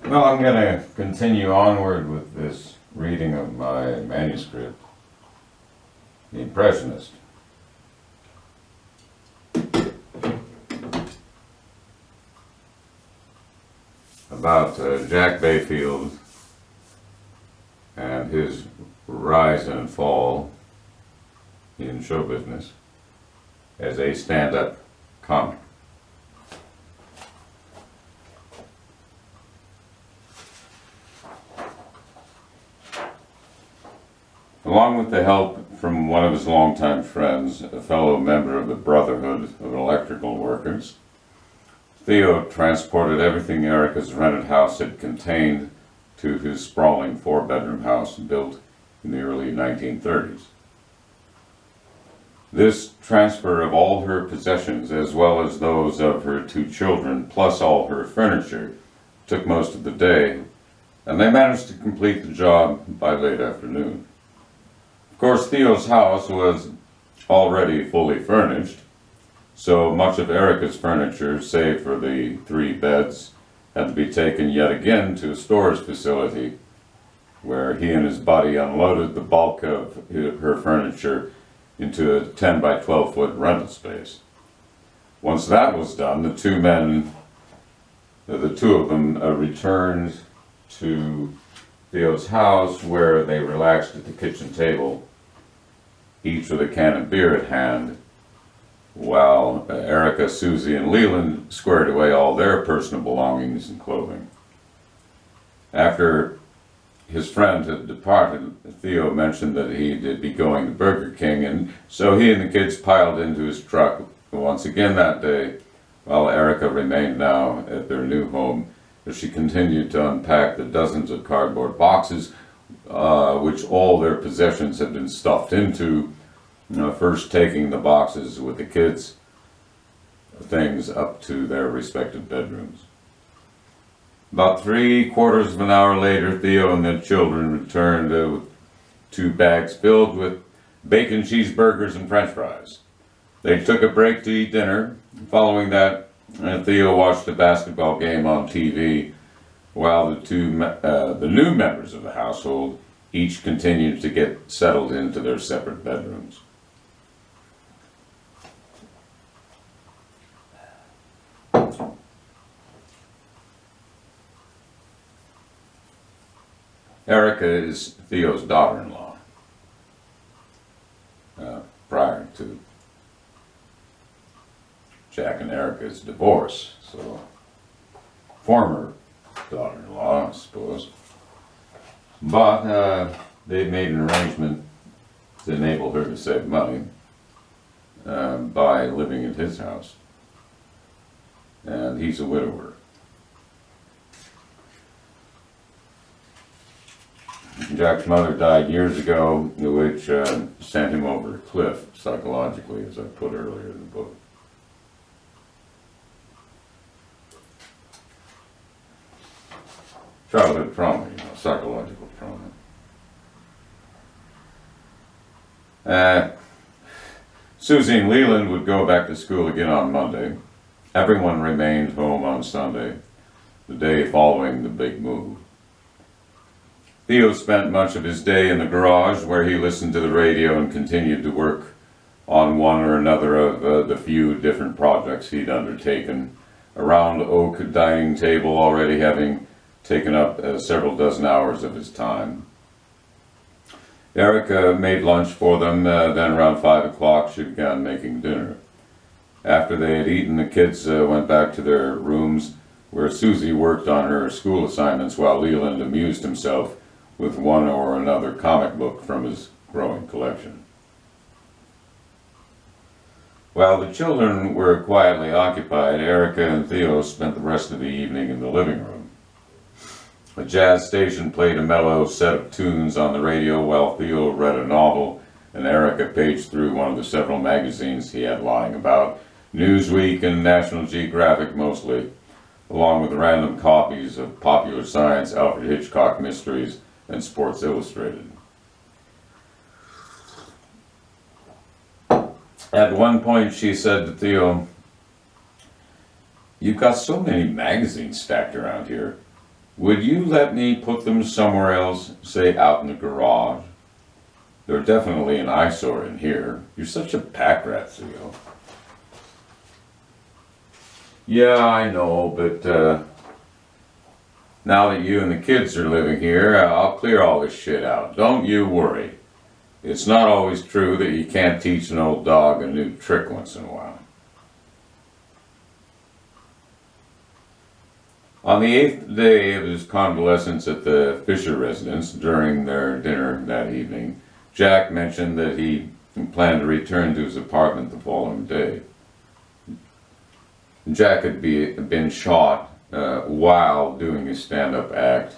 Well, I'm going to continue onward with this reading of my manuscript, The Impressionist. About Jack Bayfield and his rise and fall in show business as a stand-up comic. Along with the help from one of his longtime friends, a fellow member of the Brotherhood of Electrical Workers, Theo transported everything Erica's rented house had contained to his sprawling 4-bedroom house built in the early 1930s. This transfer of all her possessions, as well as those of her 2 children, plus all her furniture, took most of the day, and they managed to complete the job by late afternoon. Of course, Theo's house was already fully furnished, so much of Erica's furniture, save for the 3 beds, had to be taken yet again to a storage facility where he and his buddy unloaded the bulk of her furniture into a 10 by 12 foot rental space. Once that was done, the two of them returned to Theo's house, where they relaxed at the kitchen table, each with a can of beer at hand, while Erica, Susie, and Lilian squared away all their personal belongings and clothing. After his friend had departed, Theo mentioned that he'd be going to Burger King, and so he and the kids piled into his truck once again that day, while Erica remained now at their new home as she continued to unpack the dozens of cardboard boxes which all their possessions had been stuffed into, first taking the boxes with the kids' things up to their respective bedrooms. About 3/4 of an hour later, Theo and the children returned with 2 bags filled with bacon cheeseburgers and french fries. They took a break to eat dinner. Following that, Theo watched a basketball game on TV, while the new members of the household each continued to get settled into their separate bedrooms. Erica is Theo's daughter-in-law, prior to Jack and Erica's divorce, so former daughter-in-law, I suppose. But they made an arrangement to enable her to save money by living at his house, and he's a widower. Jack's mother died years ago, which sent him over a cliff psychologically, as I put earlier in the book. Childhood trauma, psychological trauma. Susie and Lilian would go back to school again on Monday. Everyone remained home on Sunday, the day following the big move. Theo spent much of his day in the garage, where he listened to the radio and continued to work on one or another of the few different projects he'd undertaken, a round oak dining table already having taken up several dozen hours of his time. Erica made lunch for them, then around 5 o'clock she began making dinner. After they had eaten, the kids went back to their rooms, where Susie worked on her school assignments while Leland amused himself with one or another comic book from his growing collection. While the children were quietly occupied, Erica and Theo spent the rest of the evening in the living room. A jazz station played a mellow set of tunes on the radio while Theo read a novel, and Erica paged through one of the several magazines he had lying about, Newsweek and National Geographic mostly, along with random copies of Popular Science, Alfred Hitchcock Mysteries, and Sports Illustrated. At one point she said to Theo, You've got so many magazines stacked around here. Would you let me put them somewhere else, say out in the garage? They're definitely an eyesore in here. You're such a pack rat, Theo. Yeah, I know, but now that you and the kids are living here, I'll clear all this shit out. Don't you worry. It's not always true that you can't teach an old dog a new trick once in a while. On the 8th day of his convalescence at the Fisher residence, during their dinner that evening, Jack mentioned that he planned to return to his apartment the following day. Jack had been shot while doing his stand-up act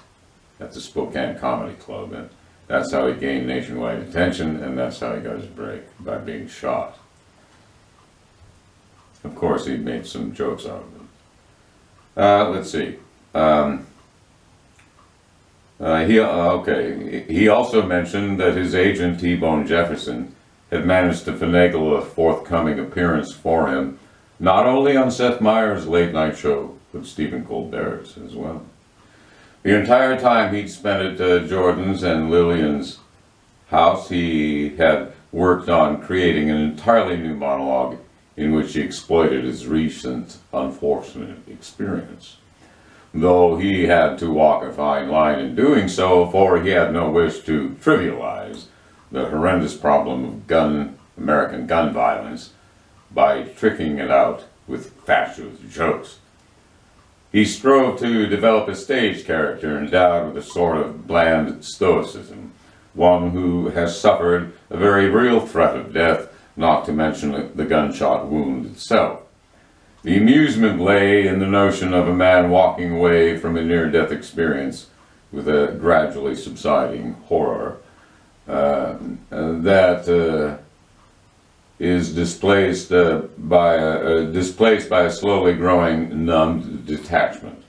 at the Spokane Comedy Club, and that's how he gained nationwide attention, and that's how he got his break, by being shot. Of course, he made some jokes out of it. Let's see. He also mentioned that his agent, T-Bone Jefferson, had managed to finagle a forthcoming appearance for him, not only on Seth Meyers' late night show, but Stephen Colbert's as well. The entire time he'd spent at Jordan's and Lilian's house, he had worked on creating an entirely new monologue in which he exploited his recent unfortunate experience. Though he had to walk a fine line in doing so, for he had no wish to trivialize the horrendous problem of American gun violence by tricking it out with fatuous jokes. He strove to develop a stage character endowed with a sort of bland stoicism, one who has suffered a very real threat of death, not to mention the gunshot wound itself. The amusement lay in the notion of a man walking away from a near-death experience with a gradually subsiding horror that is displaced by a slowly growing numbed detachment.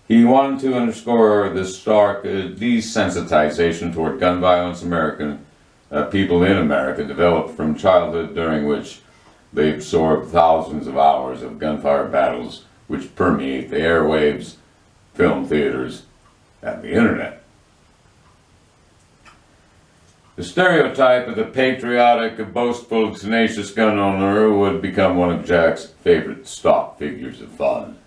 He wanted to underscore the stark desensitization toward gun violence people in America developed from childhood, during which they absorb thousands of hours of gunfire battles which permeate the airwaves, film theaters, and the internet. The stereotype of the patriotic, boastful, tenacious gun owner would become one of Jack's favorite stock figures of fun,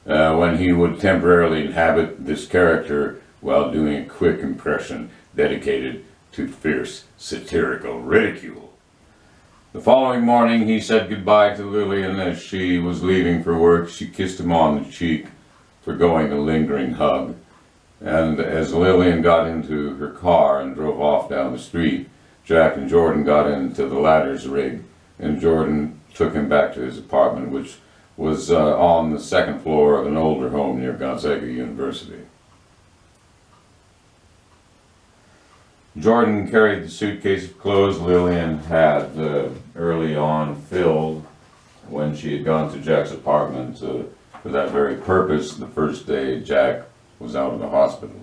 when he would temporarily inhabit this character while doing a quick impression dedicated to fierce satirical ridicule. The following morning he said goodbye to Lilian as she was leaving for work. She kissed him on the cheek, forgoing a lingering hug. And as Lilian got into her car and drove off down the street, Jack and Jordan got into the latter's rig, and Jordan took him back to his apartment, which was on the second floor of an older home near Gonzaga University. Jordan carried the suitcase of clothes Lilian had early on filled when she had gone to Jack's apartment for that very purpose the first day Jack was out of the hospital.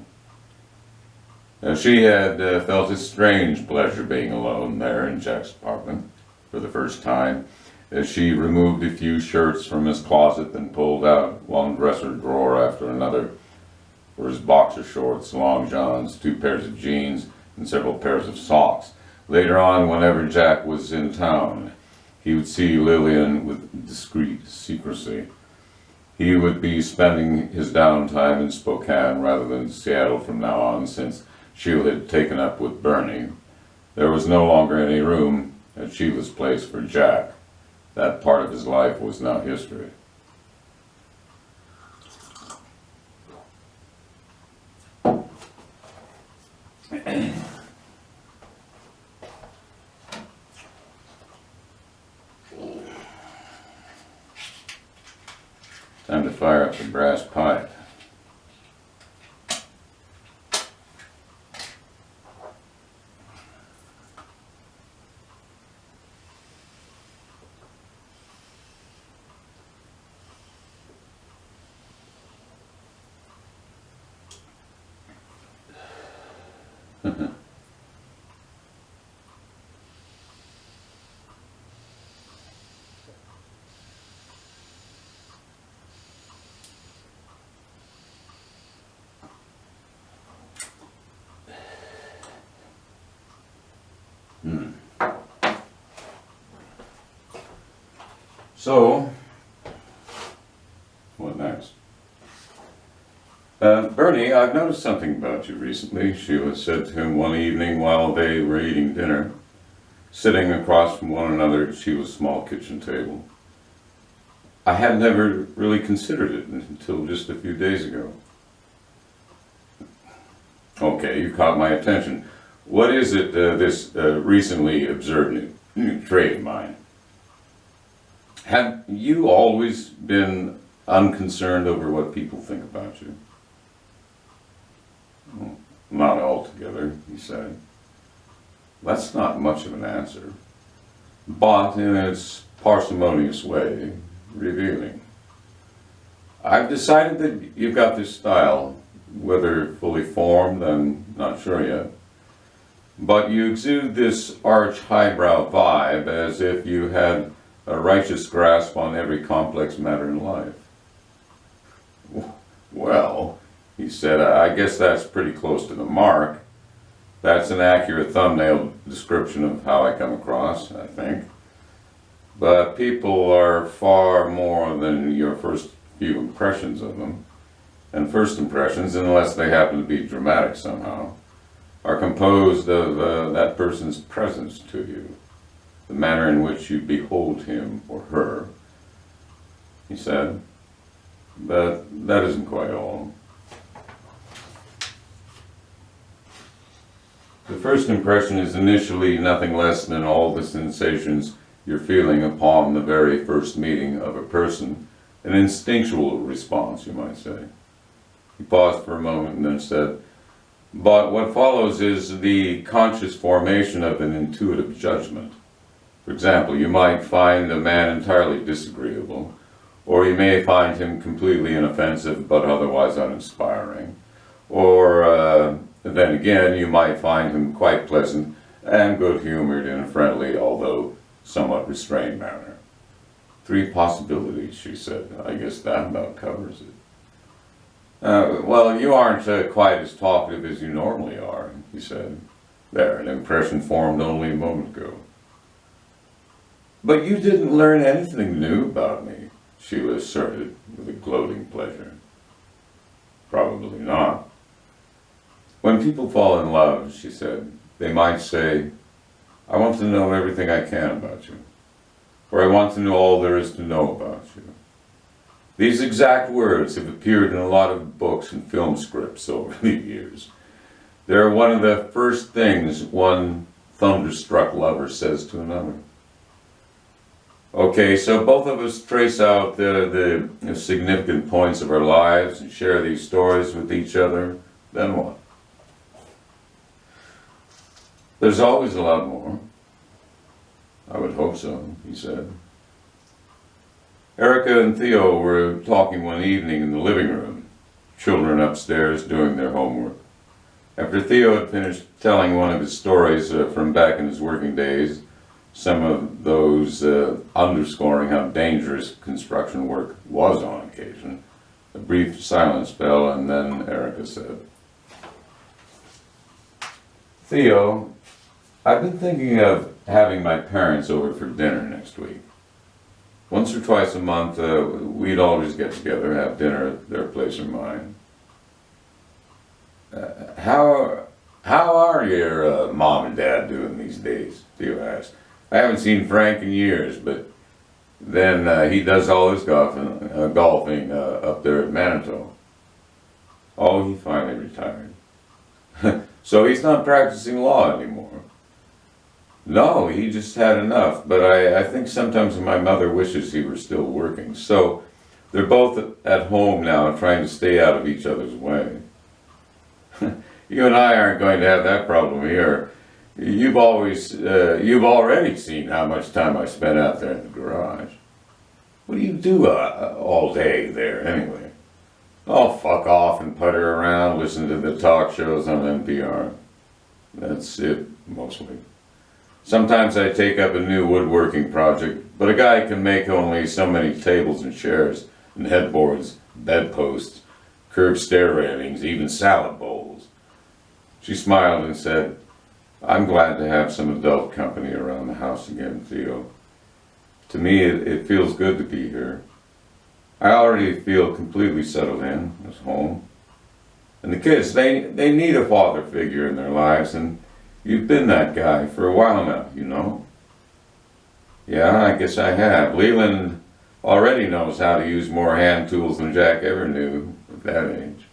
Now, she had felt a strange pleasure being alone there in Jack's apartment for the first time, as she removed a few shirts from his closet and pulled out one dresser drawer after another for his boxer shorts, long johns, 2 pairs of jeans, and several pairs of socks. Later on, whenever Jack was in town, he would see Lilian with discreet secrecy. He would be spending his downtime in Spokane rather than Seattle from now on, since Sheila had taken up with Bernie. There was no longer any room at Sheila's place for Jack. That part of his life was now history. Time to fire up the brass pipe. So, what next? Bernie, I've noticed something about you recently, Sheila said to him one evening while they were eating dinner, sitting across from one another at Sheila's small kitchen table. I had never really considered it until just a few days ago. Okay, you caught my attention. What is it, this recently observed new trait of mine? Have you always been unconcerned over what people think about you? Well, not altogether, he said. That's not much of an answer, but in its parsimonious way, revealing. I've decided that you've got this style, whether fully formed, I'm not sure yet, but you exude this arch highbrow vibe as if you had a righteous grasp on every complex matter in life. Well, he said, I guess that's pretty close to the mark. That's an accurate thumbnail description of how I come across, I think. But people are far more than your first few impressions of them. And first impressions, unless they happen to be dramatic somehow, are composed of that person's presence to you, the manner in which you behold him or her, he said. But that isn't quite all. The first impression is initially nothing less than all the sensations you're feeling upon the very first meeting of a person, an instinctual response, you might say. He paused for a moment and then said, but what follows is the conscious formation of an intuitive judgment. For example, you might find a man entirely disagreeable, or you may find him completely inoffensive but otherwise uninspiring, or then again you might find him quite pleasant and good-humored in a friendly, although somewhat restrained manner. 3 possibilities, she said. I guess that about covers it. Well, you aren't quite as talkative as you normally are, he said. There, an impression formed only a moment ago. But you didn't learn anything new about me, Sheila asserted with a gloating pleasure. Probably not. When people fall in love, she said, they might say, I want to know everything I can about you, or I want to know all there is to know about you. These exact words have appeared in a lot of books and film scripts over the years. They're one of the first things one thunderstruck lover says to another. Okay, so both of us trace out the significant points of our lives and share these stories with each other. Then what? There's always a lot more. I would hope so, he said. Erica and Theo were talking one evening in the living room, children upstairs doing their homework. After Theo had finished telling one of his stories from back in his working days, some of those underscoring how dangerous construction work was on occasion, a brief silence fell, and then Erica said, Theo, I've been thinking of having my parents over for dinner next week. Once or twice a month, we'd always get together, have dinner at their place or mine. How are your mom and dad doing these days? Theo asked. I haven't seen Frank in years, but then he does all his golfing up there at Manitou. Oh, he finally retired. So he's not practicing law anymore. No, he just had enough, but I think sometimes my mother wishes he were still working. So they're both at home now trying to stay out of each other's way. You and I aren't going to have that problem here. You've already seen how much time I spent out there in the garage. What do you do all day there anyway? Oh, fuck off and putter around, listen to the talk shows on NPR. That's it, mostly. Sometimes I take up a new woodworking project, but a guy can make only so many tables and chairs and headboards, bedposts, curved stair railings, even salad bowls. She smiled and said, I'm glad to have some adult company around the house again, Theo. To me, it feels good to be here. I already feel completely settled in, at home. And the kids, they need a father figure in their lives, and you've been that guy for a while now, you know? Yeah, I guess I have. Leland already knows how to use more hand tools than Jack ever knew at that age.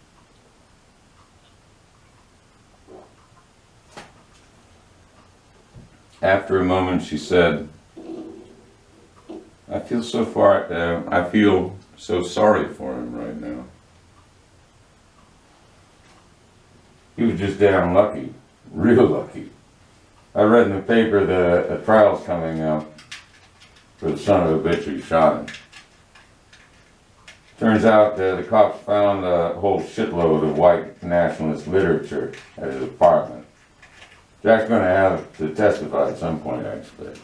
After a moment, she said, I feel so sorry for him right now. He was just damn lucky, real lucky. I read in the paper that a trial's coming out for the son of a bitch who shot him. Turns out the cops found a whole shitload of white nationalist literature at his apartment. Jack's going to have to testify at some point, I expect.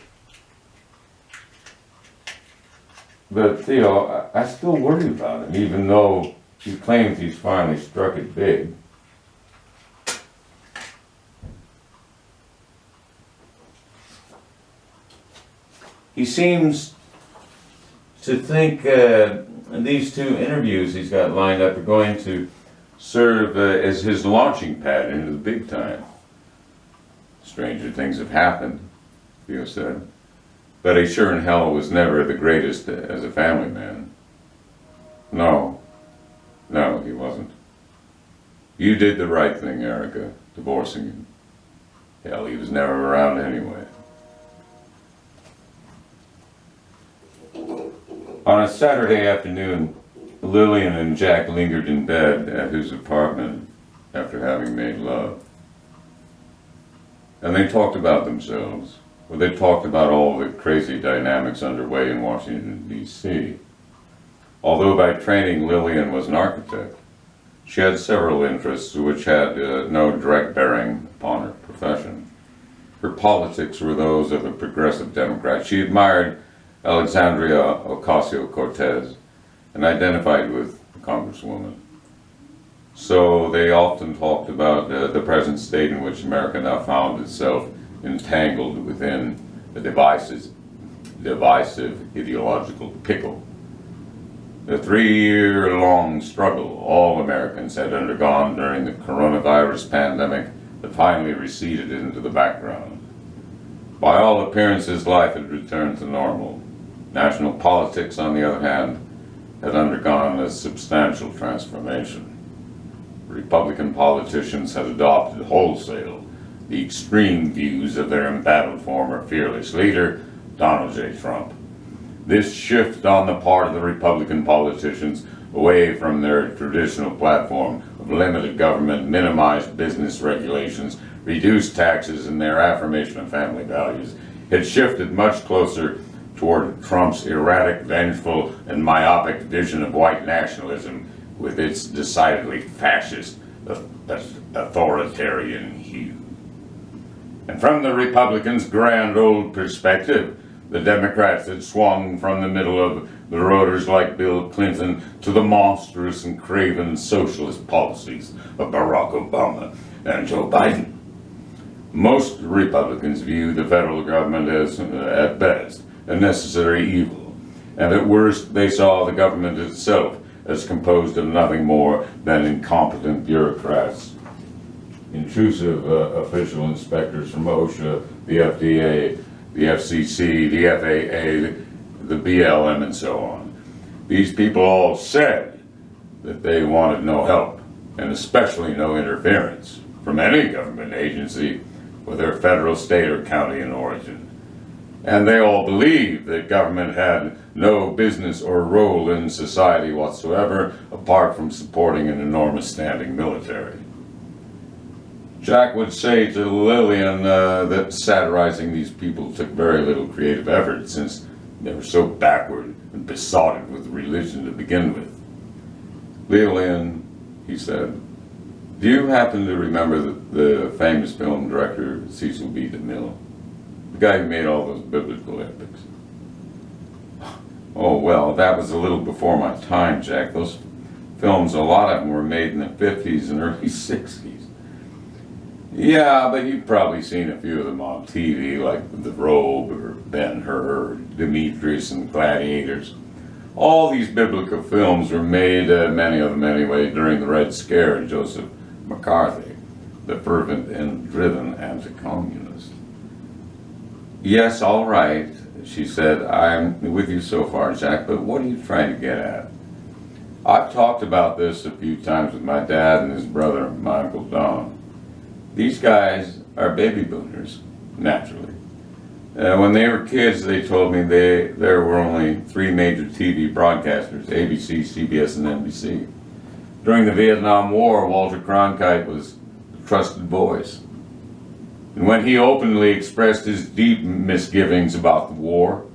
But Theo, I still worry about him, even though he claims he's finally struck it big. He seems to think these two interviews he's got lined up are going to serve as his launching pad into the big time. Stranger things have happened, Theo said. But he sure in hell was never the greatest as a family man. No, he wasn't. You did the right thing, Erica, divorcing him. Hell, he was never around anyway. On a Saturday afternoon, Lilian and Jack lingered in bed at his apartment after having made love. And they talked about themselves. Well, they talked about all the crazy dynamics underway in Washington, D.C. Although by training Lilian was an architect, she had several interests which had no direct bearing upon her profession. Her politics were those of a progressive Democrat. She admired Alexandria Ocasio-Cortez and identified with the Congresswoman. So they often talked about the present state in which America now found itself entangled within a divisive ideological pickle. The 3-year-long struggle all Americans had undergone during the coronavirus pandemic had finally receded into the background. By all appearances, life had returned to normal. National politics, on the other hand, had undergone a substantial transformation. Republican politicians had adopted wholesale the extreme views of their embattled former fearless leader, Donald J. Trump. This shift on the part of the Republican politicians away from their traditional platform of limited government, minimized business regulations, reduced taxes, and their affirmation of family values had shifted much closer toward Trump's erratic, vengeful, and myopic vision of white nationalism with its decidedly fascist, authoritarian hue. And from the Republicans' grand old perspective, the Democrats had swung from the middle of the roaders like Bill Clinton to the monstrous and craven socialist policies of Barack Obama and Joe Biden. Most Republicans view the federal government as, at best, a necessary evil, and at worst they saw the government itself as composed of nothing more than incompetent bureaucrats, intrusive official inspectors from OSHA, the FDA, the FCC, the FAA, the BLM, and so on. These people all said that they wanted no help, and especially no interference from any government agency, whether federal, state, or county in origin. And they all believed that government had no business or role in society whatsoever, apart from supporting an enormous standing military. Jack would say to Lilian that satirizing these people took very little creative effort, since they were so backward and besotted with religion to begin with. Lilian, he said, do you happen to remember the famous film director Cecil B. DeMille? The guy who made all those biblical epics. Oh, well, that was a little before my time, Jack. Those films, a lot of them were made in the 50s and early 60s. Yeah, but you've probably seen a few of them on TV, like The Robe or Ben-Hur or Demetrius and the Gladiators. All these biblical films were made, many of them anyway, during the Red Scare and Joseph McCarthy, the fervent and driven anti-communist. Yes, all right, she said, I'm with you so far, Jack, but what are you trying to get at? I've talked about this a few times with my dad and his brother, my Uncle Don. These guys are baby boomers, naturally. When they were kids, they told me there were only 3 major TV broadcasters, ABC, CBS, and NBC. During the Vietnam War, Walter Cronkite was the trusted voice. And when he openly expressed his deep misgivings about the war,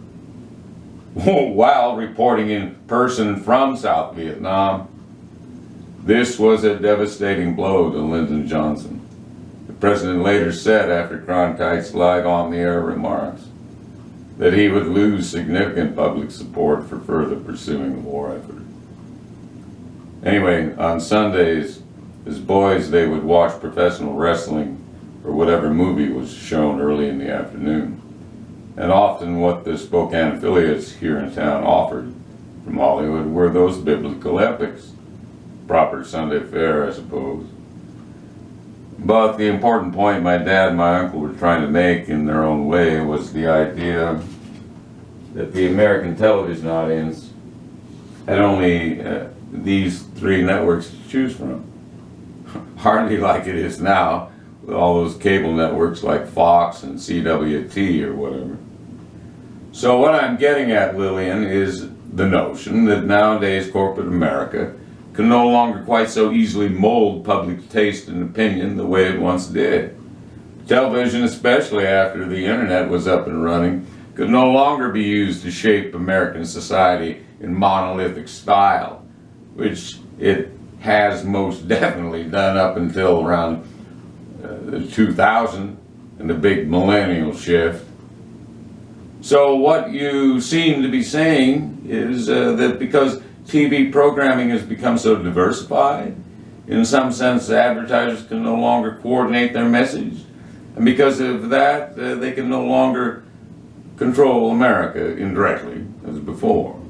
while reporting in person from South Vietnam, this was a devastating blow to Lyndon Johnson. The president later said, after Cronkite's live on-the-air remarks, that he would lose significant public support for further pursuing the war effort. Anyway, on Sundays, as boys, they would watch professional wrestling or whatever movie was shown early in the afternoon. And often what the Spokane affiliates here in town offered from Hollywood were those biblical epics. Proper Sunday fare, I suppose. But the important point my dad and my uncle were trying to make in their own way was the idea that the American television audience had only these 3 networks to choose from. Hardly like it is now, with all those cable networks like Fox and CWT or whatever. So what I'm getting at, Lilian, is the notion that nowadays corporate America can no longer quite so easily mold public taste and opinion the way it once did. Television, especially after the internet was up and running, could no longer be used to shape American society in monolithic style, which it has most definitely done up until around 2000 and the big millennial shift. So what you seem to be saying is that because TV programming has become so diversified, in some sense advertisers can no longer coordinate their message, and because of that they can no longer control America indirectly as before.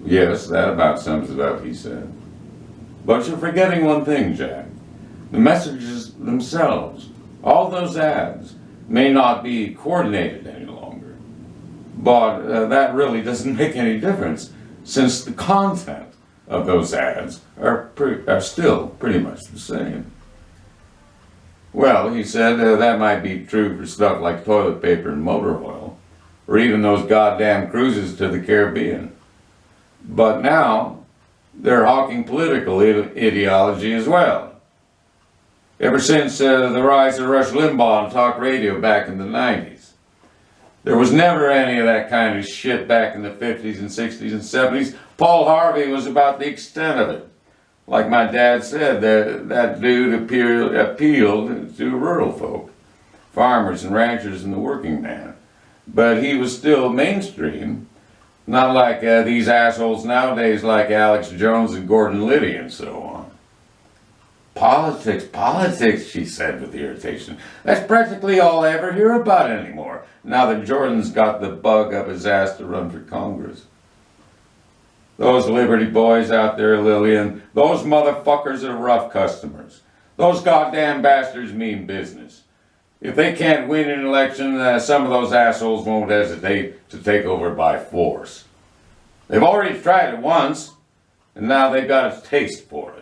Yes, that about sums it up, he said. But you're forgetting one thing, Jack. The messages themselves, all those ads, may not be coordinated any longer. But that really doesn't make any difference, since the content of those ads are still pretty much the same. Well, he said, that might be true for stuff like toilet paper and motor oil, or even those goddamn cruises to the Caribbean. But now, they're hawking political ideology as well. Ever since the rise of Rush Limbaugh on talk radio back in the 90s. There was never any of that kind of shit back in the 50s and 60s and 70s. Paul Harvey was about the extent of it. Like my dad said, that dude appealed to rural folk, farmers and ranchers and the working man. But he was still mainstream, not like these assholes nowadays like Alex Jones and Gordon Liddy and so on. Politics, she said with irritation. That's practically all I ever hear about anymore, now that Jordan's got the bug up his ass to run for Congress. Those Liberty boys out there, Lilian, those motherfuckers are rough customers. Those goddamn bastards mean business. If they can't win an election, some of those assholes won't hesitate to take over by force. They've already tried it once, and now they've got a taste for it.